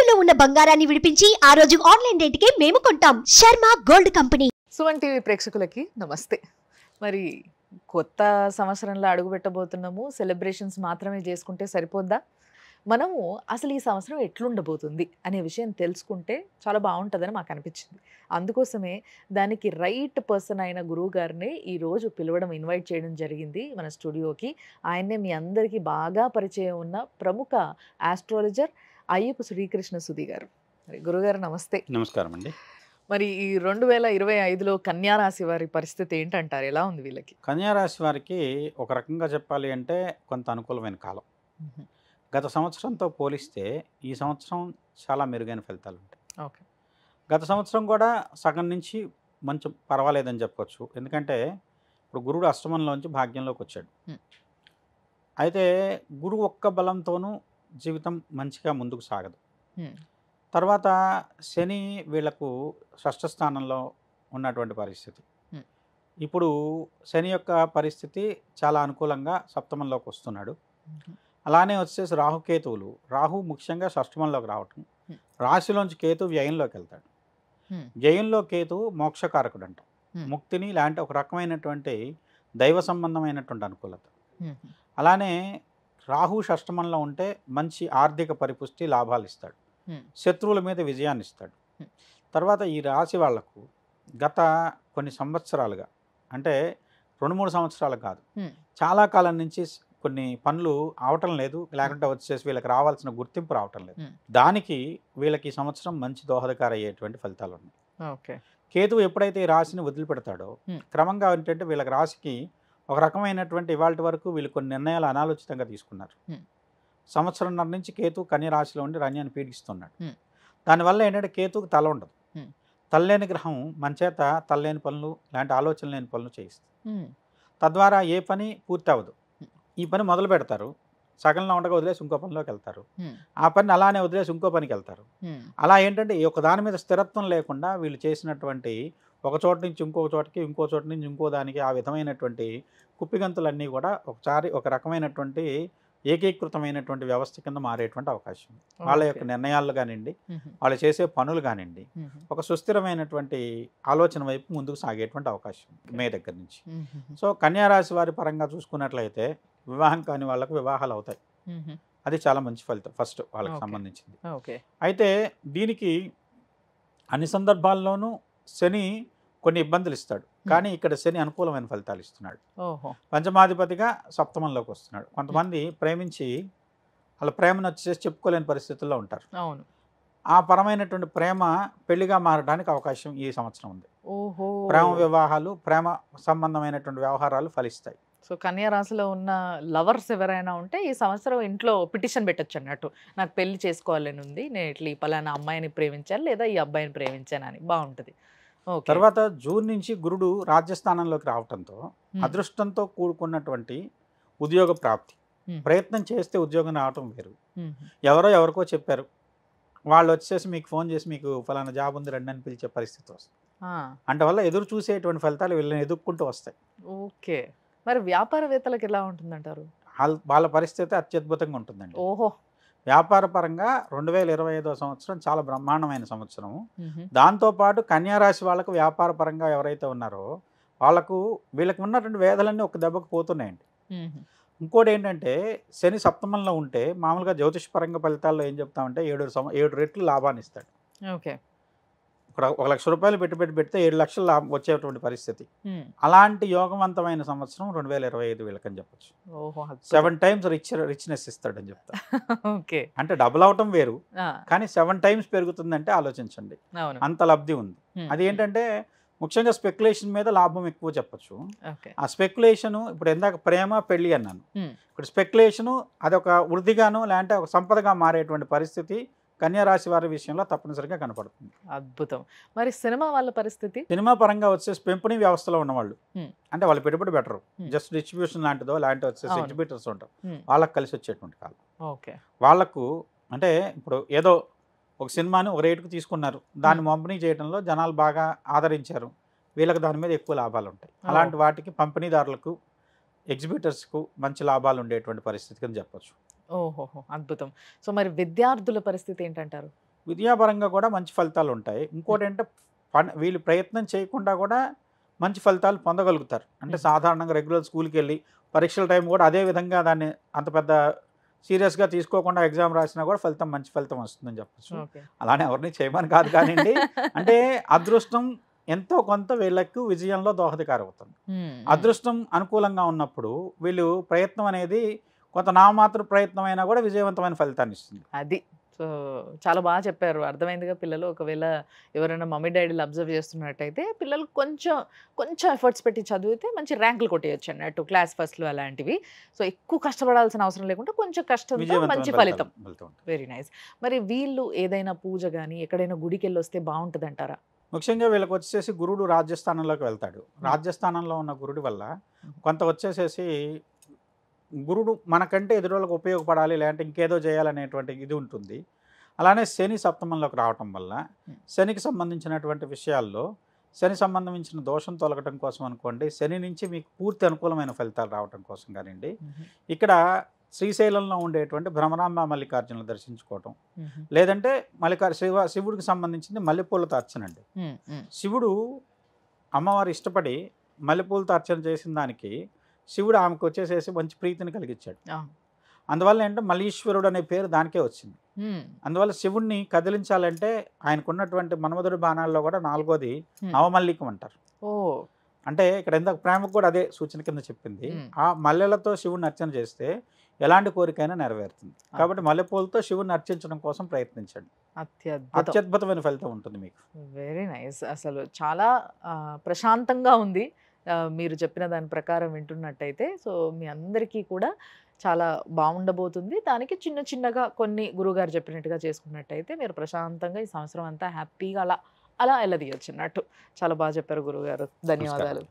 తాకట్టులో ఉన్న బంగారాన్ని విడిపించి ఆ రోజు ఆన్లైన్ రేటుకే మేము కొంటాం. Sharma gold company. Suman TV ప్రేక్షకులకి నమస్తే. మరి కొత్త సంవత్సరంలో అడుగుపెట్టబోతున్నాము. సెలబ్రేషన్స్ మాత్రమే చేసుకుంటే సరిపోద్దా? మనము అసలు ఈ సంవత్సరం ఎట్లుండబోతుంది అనే విషయం తెలుసుకుంటే చాలా బాగుంటుందని మాకు అనిపించింది. అందుకోసమే దానికి రైట్ పర్సన్ అయిన గురువు గారిని ఈరోజు పిలవడం, ఇన్వైట్ చేయడం జరిగింది మన స్టూడియోకి. ఆయన్నే మీ అందరికీ బాగా పరిచయం ఉన్న ప్రముఖ ఆస్ట్రాలజర్ అయ్యప్ప శ్రీకృష్ణ సుధీ గారు. మరి గురుగారు నమస్తే. నమస్కారం అండి. మరి ఈ 2025లో కన్యా రాశి వారి పరిస్థితి ఏంటంటారు? ఎలా ఉంది వీళ్ళకి? కన్యా రాశి వారికి ఒక రకంగా చెప్పాలి అంటే కొంత అనుకూలమైన కాలం. గత సంవత్సరంతో పోలిస్తే ఈ సంవత్సరం చాలా మెరుగైన ఫలితాలు ఉంటాయి. ఓకే. గత సంవత్సరం కూడా సగం నుంచి మంచి పర్వాలేదని చెప్పవచ్చు. ఎందుకంటే ఇప్పుడు గురుడు అష్టమంలోంచి భాగ్యంలోకి వచ్చాడు. అయితే గురువు ఒక్క బలంతోనూ జీవితం మంచిగా ముందుకు సాగదు. తర్వాత శని వీళ్లకు షష్ఠ స్థానంలో ఉన్నటువంటి పరిస్థితి. ఇప్పుడు శని యొక్క పరిస్థితి చాలా అనుకూలంగా సప్తమంలోకి వస్తున్నాడు. అలానే వచ్చేసి రాహుకేతువులు, రాహు ముఖ్యంగా షష్ఠమంలోకి రావటం, రాశిలోంచి కేతు వ్యయంలోకి వెళ్తాడు. వ్యయంలో కేతువు మోక్షకారకుడు అంట, ముక్తిని లాంటి ఒక రకమైనటువంటి దైవ సంబంధమైనటువంటి అనుకూలత. అలానే రాహు షష్ఠమంలో ఉంటే మంచి ఆర్థిక పరిపుష్టి, లాభాలు ఇస్తాడు, శత్రువుల మీద విజయాన్ని ఇస్తాడు. తర్వాత ఈ రాశి వాళ్లకు గత కొన్ని సంవత్సరాలుగా, అంటే 2-3 సంవత్సరాలు కాదు, చాలా కాలం నుంచి కొన్ని పనులు అవటం లేదు, లేకుంటే వచ్చేసి వీళ్ళకి రావాల్సిన గుర్తింపు రావటం లేదు. దానికి వీళ్ళకి ఈ సంవత్సరం మంచి దోహదకార అయ్యేటువంటి ఫలితాలు ఉన్నాయి. ఓకే. కేతువు ఎప్పుడైతే ఈ రాశిని వదిలిపెడతాడో క్రమంగా ఏంటంటే వీళ్ళకి రాశికి ఒక రకమైనటువంటి ఇవాళ వరకు వీళ్ళు కొన్ని నిర్ణయాలు అనాలోచితంగా తీసుకున్నారు. సంవత్సరంన్నర నుంచి కేతు కన్య రాశిలో ఉండి రన్యాన్ని పీడిస్తున్నాడు. దానివల్ల ఏంటంటే కేతుకు తల ఉండదు. తల్లేని గ్రహం మన చేత తల్లేని పనులు, లాంటి ఆలోచన లేని పనులు చేయిస్తుంది. తద్వారా ఏ పని పూర్తి అవ్వదు. ఈ పని మొదలు పెడతారు, సగంలో ఉండగా వదిలేసి ఇంకో పనిలోకి వెళ్తారు, ఆ పని అలానే వదిలేసి ఇంకో పనికి వెళ్తారు. అలా ఏంటంటే ఈ ఒక దాని మీద స్థిరత్వం లేకుండా వీళ్ళు చేసినటువంటి ఒక చోట నుంచి ఇంకొక చోటకి, ఇంకో చోట నుంచి ఇంకో దానికి ఆ విధమైనటువంటి కుప్పిగంతులన్నీ కూడా ఒకసారి ఒక రకమైనటువంటి ఏకీకృతమైనటువంటి వ్యవస్థ కింద మారేటువంటి అవకాశం. వాళ్ళ యొక్క నిర్ణయాలు కానివ్వండి, వాళ్ళు చేసే పనులు కానివ్వండి, ఒక సుస్థిరమైనటువంటి ఆలోచన వైపు ముందుకు సాగేటువంటి అవకాశం మే దగ్గర నుంచి. సో కన్యా రాశి వారి పరంగా చూసుకున్నట్లయితే వివాహం కాని వాళ్ళకు వివాహాలు అవుతాయి. అది చాలా మంచి ఫలితం ఫస్ట్ వాళ్ళకి సంబంధించింది. అయితే దీనికి అన్ని సందర్భాల్లోనూ శని కొన్ని ఇబ్బందులు ఇస్తాడు, కానీ ఇక్కడ శని అనుకూలమైన ఫలితాలు ఇస్తున్నాడు. పంచమాధిపతిగా సప్తమంలోకి వస్తున్నాడు. కొంతమంది ప్రేమించి వాళ్ళ ప్రేమను వచ్చేసి చెప్పుకోలేని పరిస్థితుల్లో ఉంటారు. అవును. ఆ పరమైనటువంటి ప్రేమ పెళ్లిగా మారడానికి అవకాశం ఈ సంవత్సరం ఉంది. ప్రేమ వివాహాలు, ప్రేమ సంబంధమైనటువంటి వ్యవహారాలు ఫలిస్తాయి. సో కన్యా రాశిలో ఉన్న లవర్స్ ఎవరైనా ఉంటే ఈ సంవత్సరం ఇంట్లో పిటిషన్ పెట్టచ్చు అన్నట్టు, నాకు పెళ్లి చేసుకోవాలని ఉంది, నేను ఇట్లా ఈ పలానా అమ్మాయిని ప్రేమించాను లేదా ఈ అబ్బాయిని ప్రేమించాను అని. బాగుంటుంది. తర్వాత జూన్ నుంచి గురుడు రాజ్యస్థానంలోకి రావడంతో అదృష్టంతో కూడుకున్నటువంటి ఉద్యోగ ప్రాప్తి. ప్రయత్నం చేస్తే ఉద్యోగం రావటం వేరు. ఎవరికో చెప్పారు, వాళ్ళు వచ్చేసి మీకు ఫోన్ చేసి మీకు ఫలానా జాబ్ ఉంది రండి అని పిలిచే పరిస్థితి వస్తుంది. అంటే వల్ల ఎదురు చూసేటువంటి ఫలితాలు వీళ్ళని ఎదుర్కొంటూ వస్తాయి. ఓకే. మరి వ్యాపారవేత్తలకు ఎలా ఉంటుందంటారు? వాళ్ళ పరిస్థితి అత్యద్భుతంగా ఉంటుందండి. ఓహో. వ్యాపార పరంగా 2025వ సంవత్సరం చాలా బ్రహ్మాండమైన సంవత్సరం. దాంతోపాటు కన్యారాశి వాళ్ళకు వ్యాపార పరంగా ఎవరైతే ఉన్నారో వీళ్ళకి ఉన్నటువంటి వేదలన్నీ ఒక దెబ్బకు పోతున్నాయండి. ఇంకోటి ఏంటంటే శని సప్తమంలో ఉంటే మామూలుగా జ్యోతిషపరంగా ఫలితాల్లో ఏం చెప్తామంటే 7 రెట్లు లాభాన్ని ఇస్తాడు. ఓకే. ఇక్కడ 1 లక్ష రూపాయలు పెడితే 7 లక్షలు లాభం వచ్చేటువంటి పరిస్థితి. అలాంటి యోగవంతమైన సంవత్సరం 2025 వీళ్ళకని చెప్పచ్చు. 7 టైమ్స్ రిచ్నెస్ ఇస్తాడని చెప్తా. ఓకే. అంటే డబుల్ అవటం వేరు, కానీ 7 టైమ్స్ పెరుగుతుందంటే ఆలోచించండి, అంత లబ్ధి ఉంది. అది ఏంటంటే ముఖ్యంగా స్పెక్యులేషన్ మీద లాభం ఎక్కువ చెప్పచ్చు. ఆ స్పెక్యులేషన్ ఇప్పుడు ఎందాక ప్రేమ పెళ్లి అన్నాను, ఇప్పుడు స్పెక్యులేషన్ అదొక వృద్ధిగాను లేదంటే ఒక సంపదగా మారేటువంటి పరిస్థితి కన్యా రాశి వారి విషయంలో తప్పనిసరిగా కనపడుతుంది. అద్భుతం. మరి సినిమా వాళ్ళ పరిస్థితి? సినిమా పరంగా వచ్చేసి పెంపుని వ్యవస్థలో ఉన్నవాళ్ళు, అంటే వాళ్ళు పెట్టుబడి బెటరు, జస్ట్ డిస్ట్రిబ్యూషన్ లాంటి వచ్చేసి ఎగ్జిబిటర్స్ ఉంటారు, వాళ్ళకి కలిసి వచ్చేటువంటి కాలం. ఓకే. వాళ్ళకు అంటే ఇప్పుడు ఏదో ఒక సినిమాని ఒక రేటుకు తీసుకున్నారు, దాన్ని పంపిణీ చేయడంలో జనాలు బాగా ఆదరించారు, వీళ్ళకి దాని మీద ఎక్కువ లాభాలు ఉంటాయి. అలాంటి వాటికి పంపిణీదారులకు, ఎగ్జిబిటర్స్కు మంచి లాభాలు ఉండేటువంటి పరిస్థితి కింద చెప్పచ్చు. ఓహోహో, అద్భుతం. సో మరి విద్యార్థుల పరిస్థితి ఏంటంటారు? విద్యాపరంగా కూడా మంచి ఫలితాలు ఉంటాయి. ఇంకోటి అంటే వీళ్ళు ప్రయత్నం చేయకుండా కూడా మంచి ఫలితాలు పొందగలుగుతారు. అంటే సాధారణంగా రెగ్యులర్ స్కూల్కి వెళ్ళి పరీక్షల టైం కూడా అదే విధంగా దాన్ని అంత పెద్ద సీరియస్గా తీసుకోకుండా ఎగ్జామ్ రాసినా కూడా ఫలితం మంచి ఫలితం వస్తుందని చెప్పచ్చు. అలానే ఎవరిని చేయమని కాదు కానివ్వండి, అంటే అదృష్టం ఎంతో కొంత వీళ్ళకు విజయంలో దోహదకారం అవుతుంది. అదృష్టం అనుకూలంగా ఉన్నప్పుడు వీళ్ళు ప్రయత్నం అనేది కొంత నామాత్ర ప్రయత్నం అయినా కూడా విజయవంతమైన ఫలితాన్ని ఇస్తుంది. అది సో చాలా బాగా చెప్పారు. అర్థమైందిగా పిల్లలు ఒకవేళ ఎవరైనా మమ్మీ డాడీలు అబ్జర్వ్ చేస్తున్నట్టయితే పిల్లలు కొంచెం కొంచెం ఎఫర్ట్స్ పెట్టి చదివితే మంచి ర్యాంకులు కొట్టేయచ్చు అన్నట్టు, క్లాస్ ఫస్ట్లు అలాంటివి. సో ఎక్కువ కష్టపడాల్సిన అవసరం లేకుండా కొంచెం కష్టంతో మంచి ఫలితం. Very nice. మరి వీళ్ళు ఏదైనా పూజ కానీ ఎక్కడైనా గుడికి వెళ్ళి వస్తే బాగుంటుంది అంటారా? ముఖ్యంగా వీళ్ళకి వచ్చేసి గురుడు రాజ్యస్థానంలోకి వెళ్తాడు. రాజ్యస్థానంలో ఉన్న గురుడి వల్ల కొంత వచ్చేసేసి గురుడు మనకంటే ఎదురులకు ఉపయోగపడాలి, లేదంటే ఇంకేదో చేయాలనేటువంటి ఇది ఉంటుంది. అలానే శని సప్తమంలోకి రావటం వల్ల శనికి సంబంధించినటువంటి విషయాల్లో శని సంబంధించిన దోషం తొలగటం కోసం అనుకోండి, శని నుంచి మీకు పూర్తి అనుకూలమైన ఫలితాలు రావటం కోసం కానివ్వండి, ఇక్కడ శ్రీశైలంలో ఉండేటువంటి భ్రమరాంబ మల్లికార్జునులు దర్శించుకోవటం, లేదంటే శివుడికి సంబంధించింది మల్లెపూలతో అర్చన అండి. శివుడు అమ్మవారు ఇష్టపడి మల్లెపూలతో అర్చన చేసిన దానికి శివుడు ఆమెకు వచ్చేసేసి మంచి ప్రీతిని కలిగించాడు. అందువల్ల ఏంటంటే మల్లీశ్వరుడు అనే పేరు దానికే వచ్చింది. అందువల్ల శివుణ్ణి కదిలించాలంటే ఆయనకున్నటువంటి మన్మధుడి బాణాల్లో కూడా 4వది నవమల్లికం అంటారు. అంటే ఇక్కడ ఎంత ప్రేమకు కూడా అదే సూచన కింద చెప్పింది. ఆ మల్లెలతో శివుడిని అర్చన చేస్తే ఎలాంటి కోరికైనా నెరవేరుతుంది. కాబట్టి మల్లెపూలతో శివుడిని అర్చించడం కోసం ప్రయత్నించండి. అత్యద్భుతమైన ఫలితం ఉంటుంది మీకు. Very nice. అసలు చాలా ప్రశాంతంగా ఉంది మీరు చెప్పిన దాని ప్రకారం వింటున్నట్టయితే. సో మీ అందరికీ కూడా చాలా బాగుండబోతుంది. దానికి చిన్న చిన్నగా కొన్ని గురువుగారు చెప్పినట్టుగా చేసుకున్నట్టయితే మీరు ప్రశాంతంగా ఈ సంవత్సరం అంతా హ్యాపీగా అలా అలా వెళ్ళదీయచ్చు అన్నట్టు. చాలా బాగా చెప్పారు గురువుగారు. ధన్యవాదాలు.